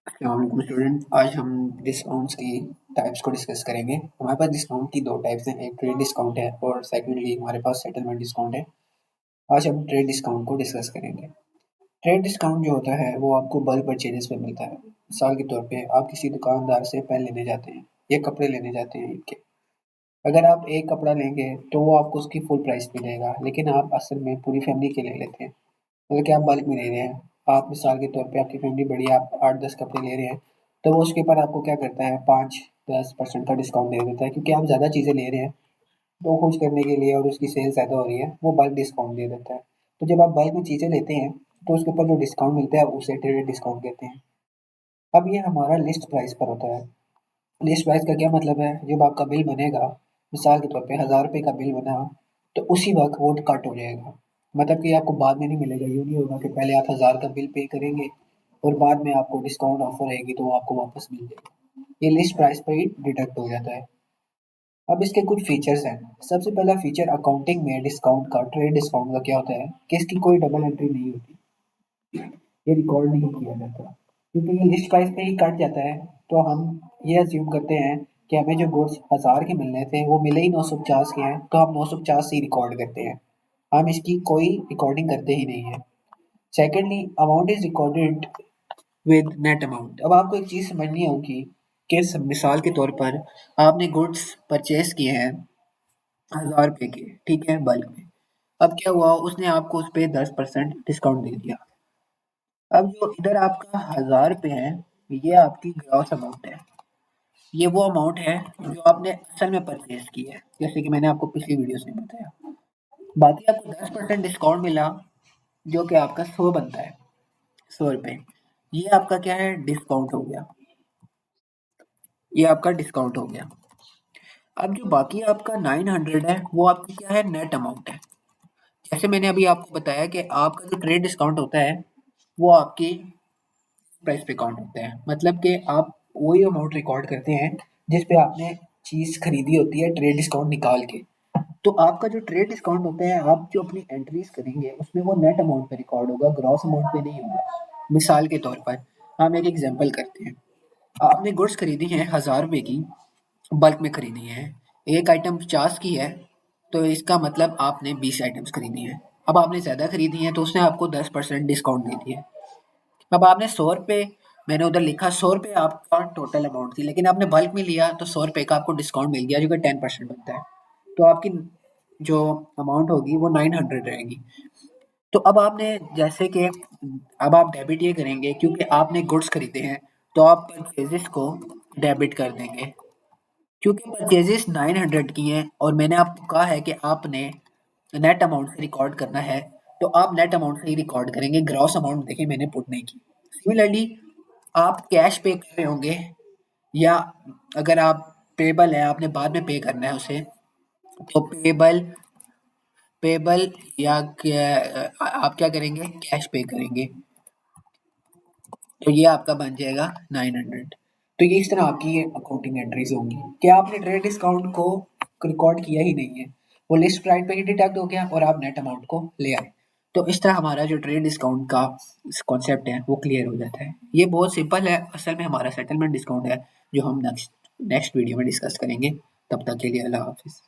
अस्सलामुअलैकुम स्टूडेंट। आज हम डिस्काउंट्स की टाइप्स को डिस्कस करेंगे। हमारे पास डिस्काउंट की दो टाइप्स हैं, एक ट्रेड डिस्काउंट है और सेकेंडली हमारे पास सेटलमेंट डिस्काउंट है। आज हम ट्रेड डिस्काउंट को डिस्कस करेंगे। ट्रेड डिस्काउंट जो होता है वो आपको बल्क परचेजेस पे मिलता है। मिसाल के तौर पे आप किसी दुकानदार से पेन लेने जाते हैं या कपड़े लेने जाते हैं ईद के। अगर आप एक कपड़ा लेंगे तो वो आपको उसकी फुल प्राइस पे देगा, लेकिन आप असल में पूरी फैमिली के ले लेते हैं, मतलब कि आप बल्क में ले रहे हैं। आप मिसाल के तौर पे आपकी फैमिली बड़ी है, आप 8-10 कपड़े ले रहे हैं, तो वो उसके ऊपर आपको क्या करता है 5-10% का डिस्काउंट दे देता है, क्योंकि आप ज़्यादा चीज़ें ले रहे हैं। तो खुश करने के लिए और उसकी सेल ज़्यादा हो रही है, वो बल्क डिस्काउंट दे देता है। तो जब आप बल्क में चीज़ें लेते हैं तो उसके ऊपर जो डिस्काउंट मिलता है उसे ट्रेड डिस्काउंट कहते हैं। अब ये हमारा लिस्ट प्राइस पर होता है। लिस्ट प्राइस का क्या मतलब है, जब आपका बिल बनेगा, मिसाल के तौर पे 1000 रुपये का बिल बना, तो उसी वक्त वो कट हो जाएगा। मतलब कि आपको बाद में नहीं मिलेगा। यूँ नहीं होगा कि पहले आप 1000 का बिल पे करेंगे और बाद में आपको डिस्काउंट ऑफर आएगी तो वो आपको वापस मिल जाएगा। ये लिस्ट प्राइस पर ही डिडक्ट हो जाता है। अब इसके कुछ फीचर्स हैं। सबसे पहला फीचर अकाउंटिंग में डिस्काउंट का, ट्रेड डिस्काउंट का क्या होता है कि इसकी कोई डबल एंट्री नहीं होती, ये रिकॉर्ड नहीं किया जाता, क्योंकि ये लिस्ट प्राइस पे ही कट जाता है। तो हम ये अज्यूम करते हैं कि हमें जो गुड्स 1000 के मिलने थे वो मिले ही 950 के हैं, तो हम 950 ही रिकॉर्ड करते हैं। हम इसकी कोई रिकॉर्डिंग करते ही नहीं है। Secondly, amount is recorded with net amount. अब आपको एक चीज़ समझनी होगी कि मिसाल के तौर पर आपने गुड्स परचेज किए हैं 1000 रुपये के, ठीक है, बल्क में। अब क्या हुआ, उसने आपको उस पर 10% डिस्काउंट दे दिया। अब जो इधर आपका 1000 रुपये है, ये आपकी ग्रॉस अमाउंट है। ये वो अमाउंट है जो आपने असल में परचेज की है, जैसे कि मैंने आपको पिछली वीडियोस में बताया। बाकी आपको 10% डिस्काउंट मिला, जो कि आपका 100 बनता है, 100 रुपये। ये आपका क्या है, डिस्काउंट हो गया। ये आपका डिस्काउंट हो गया। अब जो बाकी आपका 900 है वो आपकी क्या है, नेट अमाउंट है। जैसे मैंने अभी आपको बताया कि आपका जो ट्रेड डिस्काउंट होता है वो आपकी प्राइस पे काउंट होता है। मतलब कि आप वही अमाउंट रिकॉर्ड करते हैं जिस पे आपने चीज़ खरीदी होती है ट्रेड डिस्काउंट निकाल के। तो आपका जो ट्रेड डिस्काउंट होता है, आप जो अपनी एंट्रीज करेंगे उसमें वो नेट अमाउंट पे रिकॉर्ड होगा, ग्रॉस अमाउंट पे नहीं होगा। मिसाल के तौर पर हम एक एग्जांपल करते हैं। आपने गुड्स खरीदी हैं 1000 रुपये की, बल्क में खरीदी है। एक आइटम 50 की है, तो इसका मतलब आपने 20 आइटम्स खरीदी हैं। अब आपने ज़्यादा खरीदी हैं तो उसने आपको 10% डिस्काउंट दे दिया है। अब आपने 100 रुपये, मैंने उधर लिखा 100 रुपये आपका टोटल अमाउंट थी, लेकिन आपने बल्क में लिया तो 100 रुपये का आपको डिस्काउंट मिल गया, जो कि 10% बनता है। तो आपकी जो अमाउंट होगी वो 900 रहेगी। तो अब आपने जैसे कि अब आप डेबिट ये करेंगे क्योंकि आपने गुड्स खरीदे हैं, तो आप परचेजेस को डेबिट कर देंगे। क्योंकि परचेजेस 900 की हैं और मैंने आपको कहा है कि आपने नेट अमाउंट से रिकॉर्ड करना है, तो आप नेट अमाउंट से ही रिकॉर्ड करेंगे। ग्रॉस अमाउंट देखिए मैंने पुट नहीं की। सिमिलरली, आप कैश पे कर रहे होंगे, या अगर आप पेबल है, आपने बाद में पे करना है उसे, तो पेबल पेबल या आप क्या करेंगे, कैश पे करेंगे। तो ये आपका बन जाएगा 900। तो ये इस तरह आपकी ये अकाउंटिंग एंट्रीज होंगी कि आपने ट्रेड डिस्काउंट को रिकॉर्ड किया ही नहीं है, वो लिस्ट प्राइस पे ही डिडक्ट हो गया और आप नेट अमाउंट को ले आए। तो इस तरह हमारा जो ट्रेड डिस्काउंट का कॉन्सेप्ट है वो क्लियर हो जाता है। ये बहुत सिंपल है। असल में हमारा सेटलमेंट डिस्काउंट है जो हम नेक्स्ट नेक्स्ट वीडियो में डिस्कस करेंगे। तब तक के लिए अल्लाह हाफिज़।